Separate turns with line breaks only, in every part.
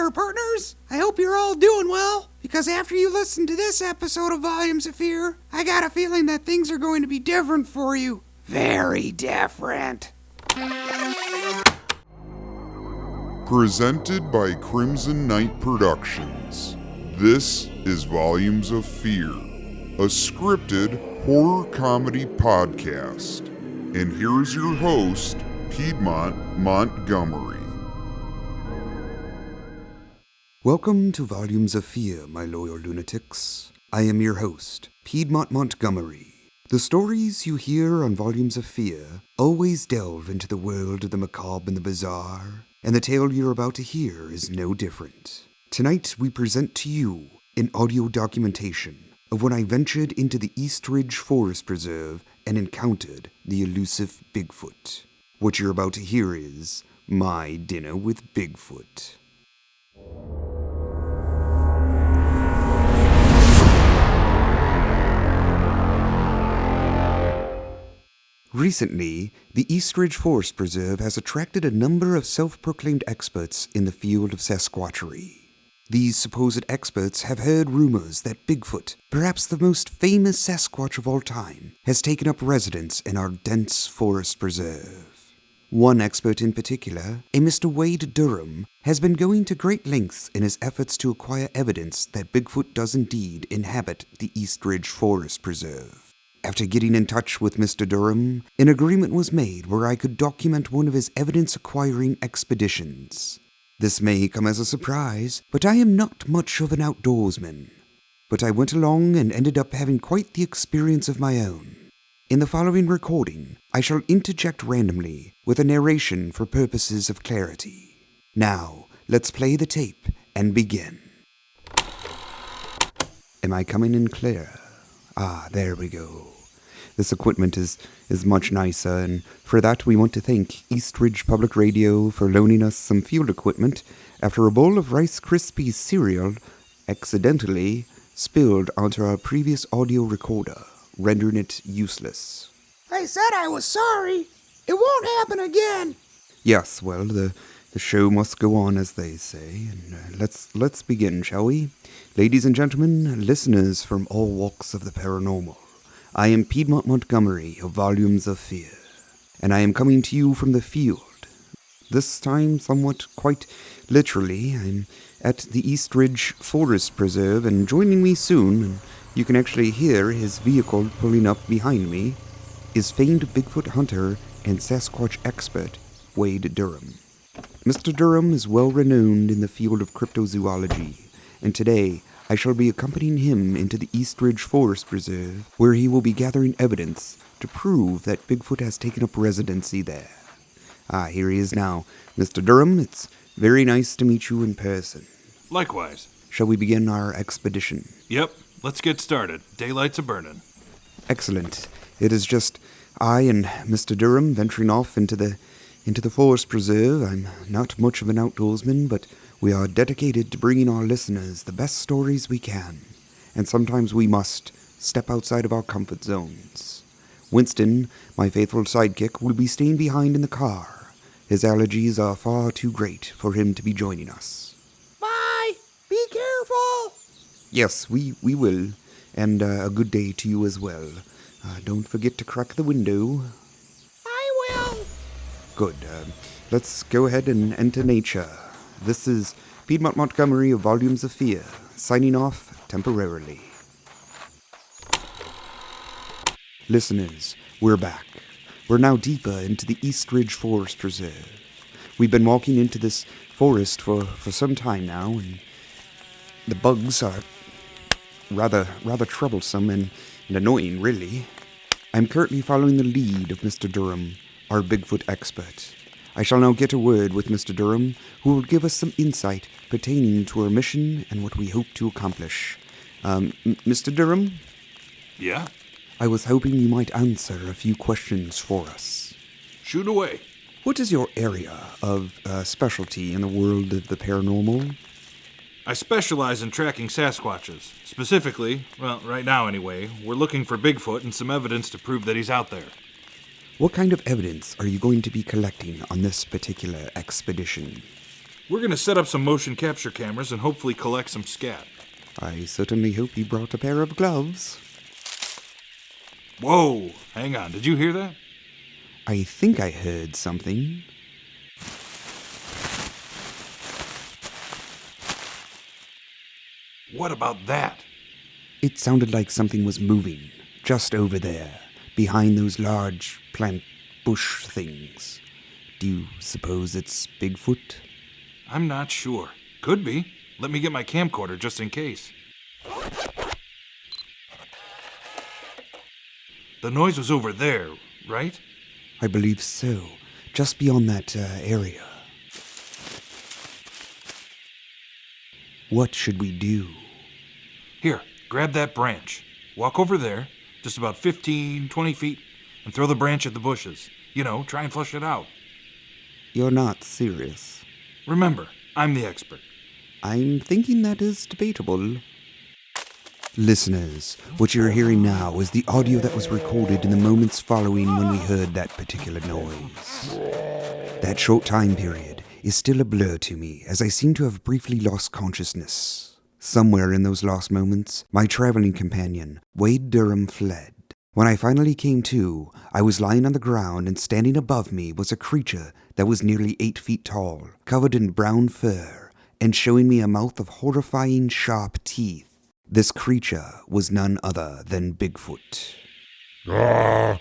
there, partners! I hope you're all doing well, because after you listen to this episode of Volumes of Fear, I got a feeling that things are going to be different for you. Very different.
Presented by Crimson Knight Productions, this is Volumes of Fear, a scripted horror comedy podcast. And here's your host, Piedmont Montgomery.
Welcome to Volumes of Fear, my loyal lunatics. I am your host, Piedmont Montgomery. The stories you hear on Volumes of Fear always delve into the world of the macabre and the bizarre, and the tale you're about to hear is no different. Tonight we present to you an audio documentation of when I ventured into the East Ridge Forest Preserve and encountered the elusive Bigfoot. What you're about to hear is my dinner with Bigfoot. Recently, the East Ridge Forest Preserve has attracted a number of self-proclaimed experts in the field of Sasquatchery. These supposed experts have heard rumors that Bigfoot, perhaps the most famous Sasquatch of all time, has taken up residence in our dense forest preserve. One expert in particular, a Mr. Wade Durham, has been going to great lengths in his efforts to acquire evidence that Bigfoot does indeed inhabit the East Ridge Forest Preserve. After getting in touch with Mr. Durham, an agreement was made where I could document one of his evidence-acquiring expeditions. This may come as a surprise, but I am not much of an outdoorsman. But I went along and ended up having quite the experience of my own. In the following recording, I shall interject randomly with a narration for purposes of clarity. Now, let's play the tape and begin. Am I coming in clear? Ah, there we go. This equipment is much nicer, and for that we want to thank East Ridge Public Radio for loaning us some field equipment after a bowl of Rice Krispies cereal accidentally spilled onto our previous audio recorder, rendering it useless.
I said I was sorry. It won't happen again.
Yes, well, the show must go on, as they say, and let's begin, shall we? Ladies and gentlemen, listeners from all walks of the paranormal, I am Piedmont Montgomery of Volumes of Fear, and I am coming to you from the field. This time, somewhat quite literally, I'm at the East Ridge Forest Preserve, and joining me soon, and you can actually hear his vehicle pulling up behind me, is famed Bigfoot hunter and Sasquatch expert, Wade Durham. Mr. Durham is well renowned in the field of cryptozoology, and today I shall be accompanying him into the East Ridge Forest Preserve, where he will be gathering evidence to prove that Bigfoot has taken up residency there. Ah, here he is now. Mr. Durham, it's very nice to meet you in person.
Likewise.
Shall we begin our expedition?
Yep, let's get started. Daylight's a-burnin'.
Excellent. It is just I and Mr. Durham venturing off into the Forest Preserve. I'm not much of an outdoorsman, but we are dedicated to bringing our listeners the best stories we can, and sometimes we must step outside of our comfort zones. Winston, my faithful sidekick, will be staying behind in the car. His allergies are far too great for him to be joining us.
Bye. Be careful.
Yes, we will, and a good day to you as well. Don't forget to crack the window.
I will.
Good. Let's go ahead and enter nature. This is Piedmont Montgomery of Volumes of Fear, signing off temporarily. Listeners, we're back. We're now deeper into the East Ridge Forest Preserve. We've been walking into this forest for some time now, and the bugs are rather troublesome and annoying, really. I'm currently following the lead of Mr. Durham, our Bigfoot expert. I shall now get a word with Mr. Durham, who will give us some insight pertaining to our mission and what we hope to accomplish. Mr. Durham?
Yeah?
I was hoping you might answer a few questions for us.
Shoot away.
What is your area of specialty in the world of the paranormal?
I specialize in tracking Sasquatches. Specifically, well, right now anyway, we're looking for Bigfoot and some evidence to prove that he's out there.
What kind of evidence are you going to be collecting on this particular expedition?
We're gonna set up some motion capture cameras and hopefully collect some scat.
I certainly hope you brought a pair of gloves.
Whoa! Hang on, did you hear that?
I think I heard something.
What about that?
It sounded like something was moving, just over there, behind those large plant bush things. Do you suppose it's Bigfoot?
I'm not sure. Could be. Let me get my camcorder just in case. The noise was over there, right?
I believe so, just beyond that area. What should we do?
Here, grab that branch. Walk over there, just about 15, 20 feet, and throw the branch at the bushes. You know, try and flush it out.
You're not serious.
Remember, I'm the expert.
I'm thinking that is debatable. Listeners, what you're hearing now is the audio that was recorded in the moments following when we heard that particular noise. That short time period is still a blur to me, as I seem to have briefly lost consciousness. Somewhere in those lost moments, my traveling companion, Wade Durham, fled. When I finally came to, I was lying on the ground, and standing above me was a creature that was nearly 8 feet tall, covered in brown fur, and showing me a mouth of horrifying sharp teeth. This creature was none other than Bigfoot. Oh,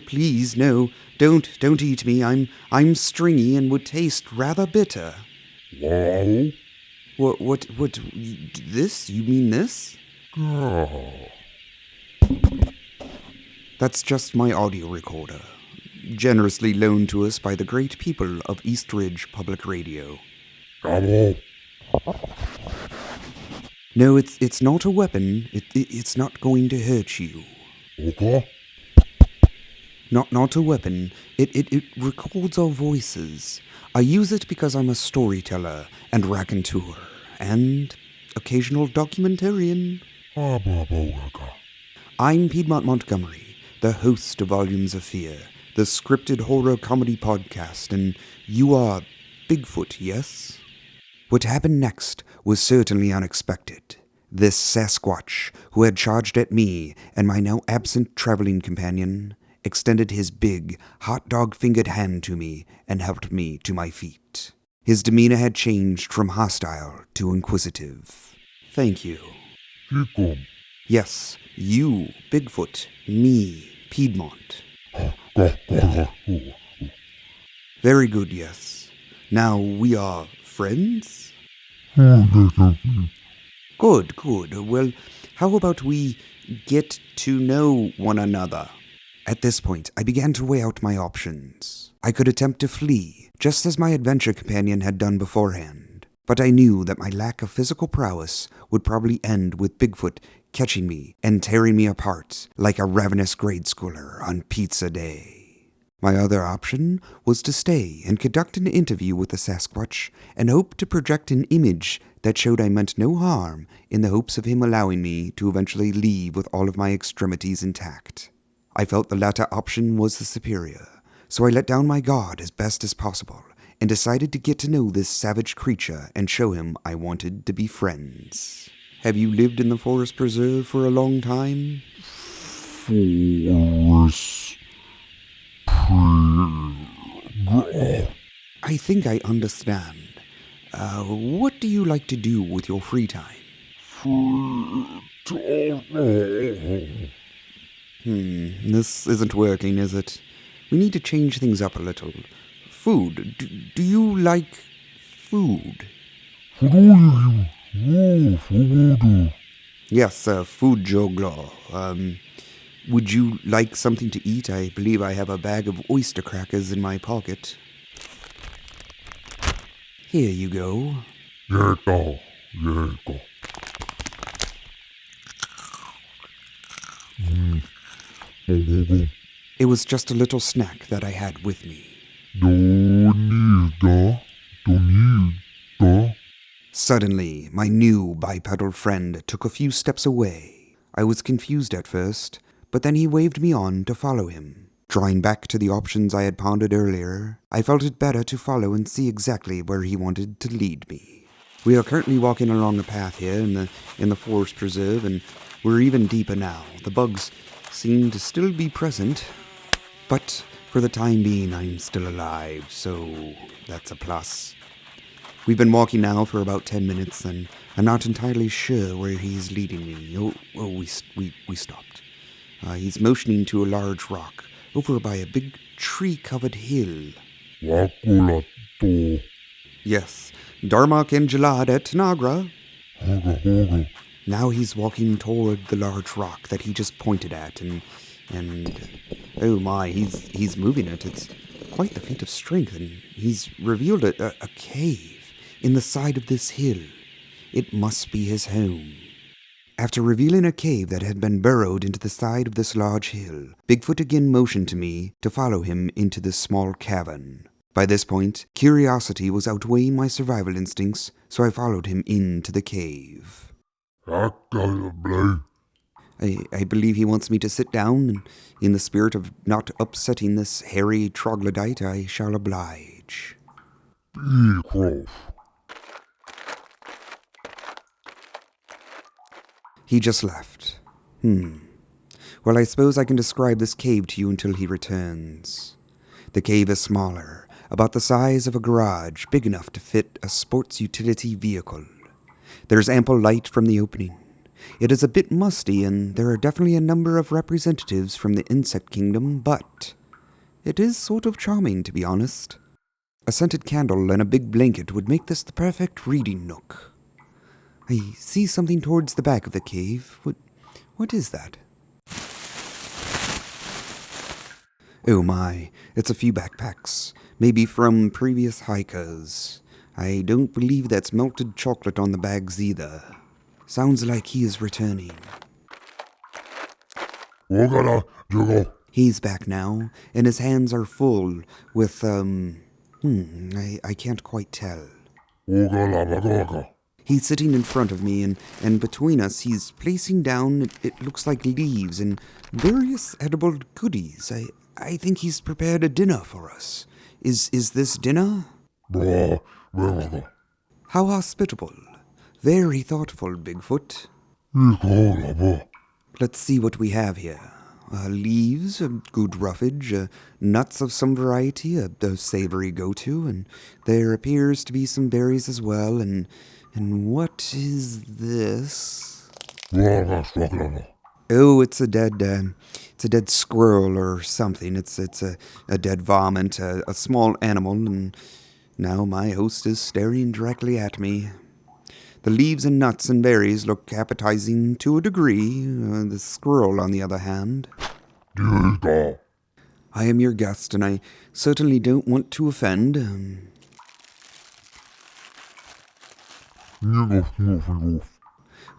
please, no, don't eat me. I'm stringy and would taste rather bitter.
Wow.
What, this? You mean this? That's just my audio recorder, generously loaned to us by the great people of Eastridge Public Radio. No, it's not a weapon. It's not going to hurt you.
Okay.
Not a weapon. It records our voices. I use it because I'm a storyteller and raconteur and occasional documentarian. I'm Piedmont Montgomery, the host of Volumes of Fear, the scripted horror comedy podcast, and you are Bigfoot, yes? What happened next was certainly unexpected. This Sasquatch, who had charged at me and my now absent traveling companion, extended his big, hot-dog-fingered hand to me and helped me to my feet. His demeanor had changed from hostile to inquisitive. Thank you. Yes, you, Bigfoot, me, Piedmont. Very good, yes. Now we are friends? Good. Well, how about we get to know one another? At this point, I began to weigh out my options. I could attempt to flee, just as my adventure companion had done beforehand. But I knew that my lack of physical prowess would probably end with Bigfoot catching me and tearing me apart like a ravenous grade schooler on pizza day. My other option was to stay and conduct an interview with the Sasquatch and hope to project an image that showed I meant no harm, in the hopes of him allowing me to eventually leave with all of my extremities intact. I felt the latter option was the superior, so I let down my guard as best as possible and decided to get to know this savage creature and show him I wanted to be friends. Have you lived in the forest preserve for a long time? I think I understand. What do you like to do with your free time? This isn't working, is it? We need to change things up a little. Food. Do you like food? Yes, food juggler. Would you like something to eat? I believe I have a bag of oyster crackers in my pocket. Here you go. It was just a little snack that I had with me. Suddenly, my new bipedal friend took a few steps away. I was confused at first, but then he waved me on to follow him. Drawing back to the options I had pondered earlier, I felt it better to follow and see exactly where he wanted to lead me. We are currently walking along a path here in the forest preserve, and we're even deeper now. The bugs seem to still be present, but for the time being, I'm still alive, so that's a plus. We've been walking now for about 10 minutes, and I'm not entirely sure where he's leading me. We stopped. He's motioning to a large rock over by a big tree-covered hill. Yes, Darmak and Jalad at Tanagra. Now he's walking toward the large rock that he just pointed at, and oh my, he's moving it. It's quite the feat of strength, and he's revealed a cave in the side of this hill. It must be his home. After revealing a cave that had been burrowed into the side of this large hill, Bigfoot again motioned to me to follow him into this small cavern. By this point, curiosity was outweighing my survival instincts, so I followed him into the cave. I believe he wants me to sit down, and in the spirit of not upsetting this hairy troglodyte, I shall oblige. He just left. Well, I suppose I can describe this cave to you until he returns. The cave is smaller, about the size of a garage, big enough to fit a sports utility vehicle. There's ample light from the opening. It is a bit musty, and there are definitely a number of representatives from the insect kingdom, but it is sort of charming, to be honest. A scented candle and a big blanket would make this the perfect reading nook. I see something towards the back of the cave. What is that? Oh my, it's a few backpacks. Maybe from previous hikers. I don't believe that's melted chocolate on the bags either. Sounds like he is returning. He's back now, and his hands are full with, I can't quite tell. He's sitting in front of me, and between us, he's placing down, it looks like leaves and various edible goodies. I think he's prepared a dinner for us. Is this dinner? How hospitable. Very thoughtful, Bigfoot. Let's see what we have here. Leaves, a good roughage, nuts of some variety, a savory go-to, and there appears to be some berries as well, and what is this? Oh, it's a dead squirrel or something. It's a dead varmint, a small animal, and now my host is staring directly at me. The leaves and nuts and berries look appetizing to a degree. The squirrel, on the other hand. I am your guest, and I certainly don't want to offend.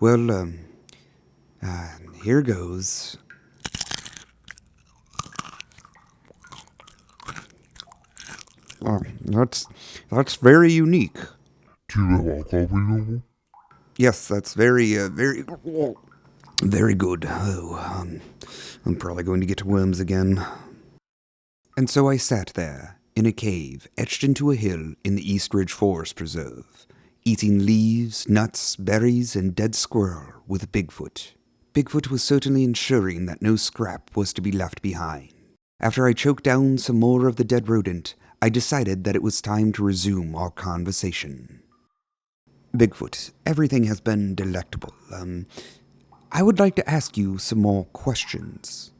Well, here goes. That's very unique. Yes, that's very good. Oh, I'm probably going to get worms again. And so I sat there, in a cave etched into a hill in the East Ridge Forest Preserve, eating leaves, nuts, berries, and dead squirrel with Bigfoot. Bigfoot was certainly ensuring that no scrap was to be left behind. After I choked down some more of the dead rodent, I decided that it was time to resume our conversation. Bigfoot, everything has been delectable. I would like to ask you some more questions.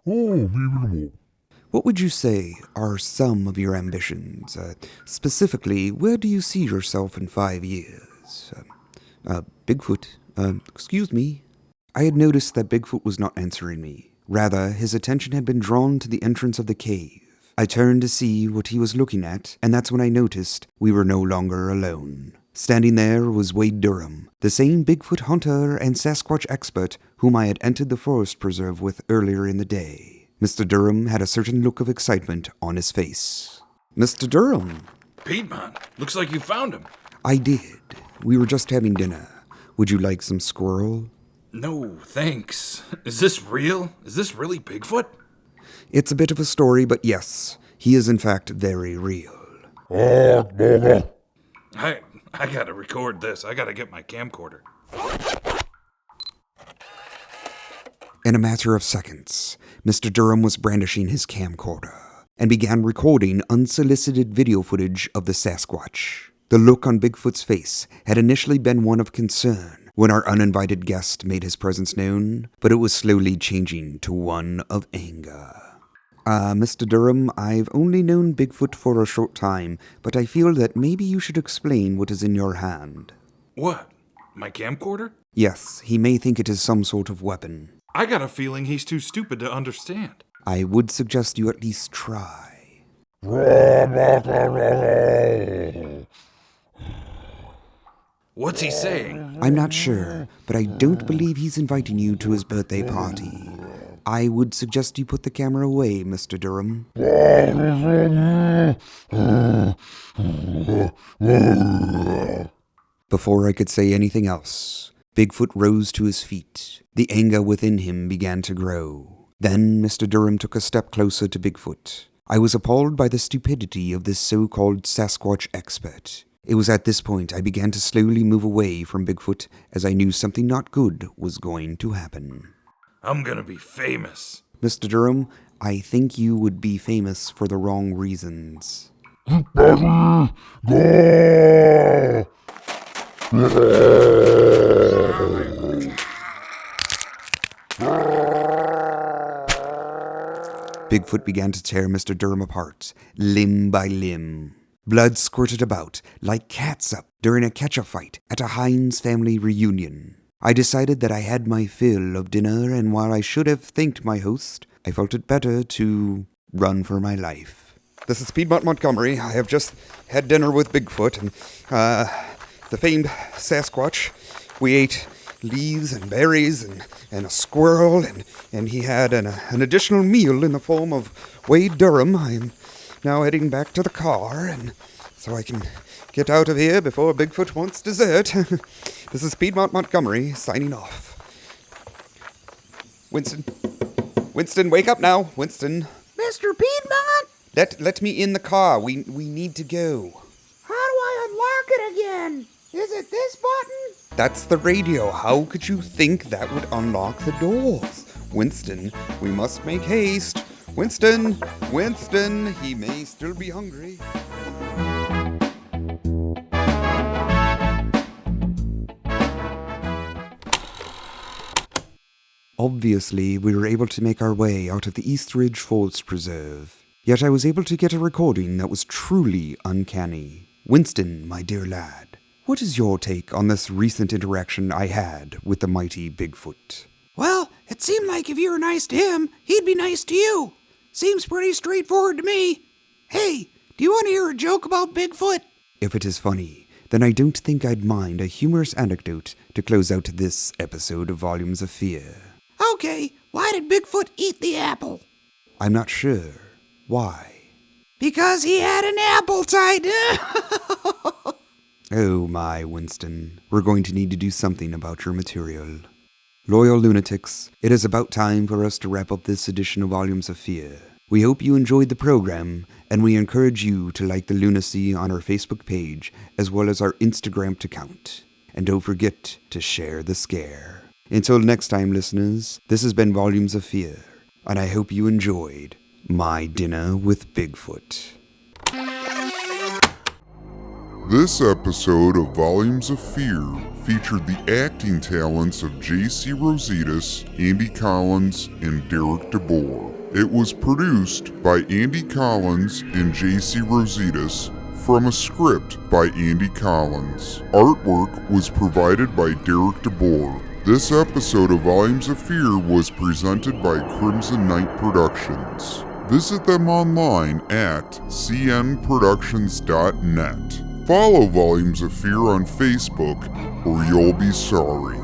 What would you say are some of your ambitions? Specifically, where do you see yourself in 5 years? Bigfoot, excuse me. I had noticed that Bigfoot was not answering me. Rather, his attention had been drawn to the entrance of the cave. I turned to see what he was looking at, and that's when I noticed we were no longer alone. Standing there was Wade Durham, the same Bigfoot hunter and Sasquatch expert whom I had entered the forest preserve with earlier in the day. Mr. Durham had a certain look of excitement on his face. Mr. Durham!
Piedmont, looks like you found him.
I did. We were just having dinner. Would you like some squirrel?
No, thanks. Is this real? Is this really Bigfoot?
It's a bit of a story, but yes, he is in fact very real.
I gotta record this. I gotta get my camcorder.
In a matter of seconds, Mr. Durham was brandishing his camcorder and began recording unsolicited video footage of the Sasquatch. The look on Bigfoot's face had initially been one of concern when our uninvited guest made his presence known, but it was slowly changing to one of anger. Mr. Durham, I've only known Bigfoot for a short time, but I feel that maybe you should explain what is in your hand.
What? My camcorder?
Yes, he may think it is some sort of weapon.
I got a feeling he's too stupid to understand.
I would suggest you at least try.
What's he saying?
I'm not sure, but I don't believe he's inviting you to his birthday party. I would suggest you put the camera away, Mr. Durham. Before I could say anything else, Bigfoot rose to his feet. The anger within him began to grow. Then Mr. Durham took a step closer to Bigfoot. I was appalled by the stupidity of this so-called Sasquatch expert. It was at this point I began to slowly move away from Bigfoot as I knew something not good was going to happen.
I'm gonna be famous.
Mr. Durham, I think you would be famous for the wrong reasons. Bigfoot began to tear Mr. Durham apart, limb by limb. Blood squirted about, like catsup during a ketchup fight at a Heinz family reunion. I decided that I had my fill of dinner, and while I should have thanked my host, I felt it better to run for my life. This is Piedmont Montgomery. I have just had dinner with Bigfoot and, the famed Sasquatch. We ate leaves and berries and a squirrel, and he had an additional meal in the form of Wade Durham. I'm now heading back to the car, and so I can get out of here before Bigfoot wants dessert. This is Piedmont Montgomery, signing off. Winston, wake up now, Winston.
Mr. Piedmont?
Let me in the car. We need to go.
How do I unlock it again? Is it this button?
That's the radio. How could you think that would unlock the doors? Winston, we must make haste. Winston, he may still be hungry. Obviously, we were able to make our way out of the Eastridge Forest Preserve. Yet I was able to get a recording that was truly uncanny. Winston, my dear lad, what is your take on this recent interaction I had with the mighty Bigfoot?
Well, it seemed like if you were nice to him, he'd be nice to you. Seems pretty straightforward to me. Hey, do you want to hear a joke about Bigfoot?
If it is funny, then I don't think I'd mind a humorous anecdote to close out this episode of Volumes of Fear.
Okay, why did Bigfoot eat the apple?
I'm not sure. Why?
Because he had an appetite.
Oh my, Winston. We're going to need to do something about your material. Loyal lunatics, it is about time for us to wrap up this edition of Volumes of Fear. We hope you enjoyed the program, and we encourage you to like the lunacy on our Facebook page, as well as our Instagram account. And don't forget to share the scare. Until next time, listeners, this has been Volumes of Fear, and I hope you enjoyed my dinner with Bigfoot.
This episode of Volumes of Fear featured the acting talents of J.C. Rositas, Andy Collins, and Derek DeBoer. It was produced by Andy Collins and J.C. Rositas from a script by Andy Collins. Artwork was provided by Derek DeBoer. This episode of Volumes of Fear was presented by Crimson Knight Productions. Visit them online at cnproductions.net. Follow Volumes of Fear on Facebook, or you'll be sorry.